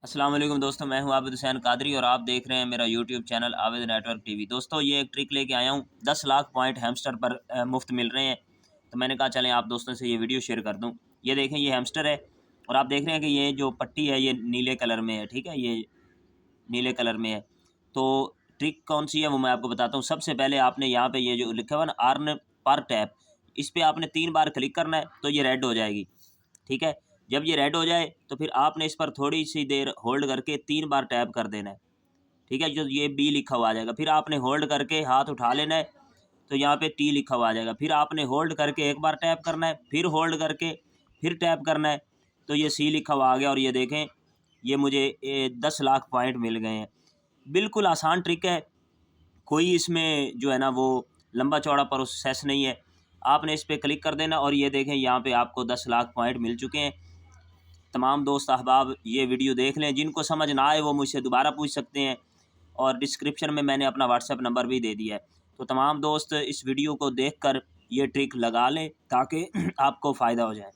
अस्सलाम वालेकुम दोस्तों, मैं हूं आबिद हुसैन कादरी और आप देख रहे हैं मेरा YouTube channel Abid network TV. दोस्तों, ये एक ट्रिक लेके आया हूं। 10 लाख पॉइंट हैमस्टर पर मुफ्त मिल रहे हैं। तो मैंने कहा चलें आप दोस्तों से ये वीडियो शेयर कर दूं। ये देखें, ये हैमस्टर है और आप देख रहे हैं कि ये जो पट्टी है ये नीले कलर में है। ठीक है, ये नीले कलर में है। तो ट्रिक कौन सी है वो मैं आपको बताता हूँ। सबसे पहले आपने यहाँ पर ये जो लिखा हुआ ना अर्न पर टैप, इस पर आपने 3 बार क्लिक करना है तो ये रेड हो जाएगी। ठीक है, जब ये रेड हो जाए तो फिर आपने इस पर थोड़ी सी देर होल्ड करके 3 बार टैप कर देना है। ठीक है, जो ये बी लिखा हुआ आ जाएगा, फिर आपने होल्ड करके हाथ उठा लेना है तो यहाँ पे टी लिखा हुआ आ जाएगा। फिर आपने होल्ड करके एक बार टैप करना है, फिर होल्ड करके फिर टैप करना है तो ये सी लिखा हुआ आ गया। और ये देखें, ये मुझे 10 लाख पॉइंट मिल गए हैं। बिल्कुल आसान ट्रिक है, कोई इसमें जो है ना वो लंबा चौड़ा प्रोसेस नहीं है। आपने इस पर क्लिक कर देना और ये देखें, यहाँ पे आपको 10 लाख पॉइंट मिल चुके हैं। तमाम दोस्त अहबाब ये वीडियो देख लें, जिनको समझ ना आए वो मुझसे दोबारा पूछ सकते हैं और डिस्क्रिप्शन में मैंने अपना व्हाट्सएप नंबर भी दे दिया है। तो तमाम दोस्त इस वीडियो को देखकर ये ट्रिक लगा लें ताकि आपको फ़ायदा हो जाए।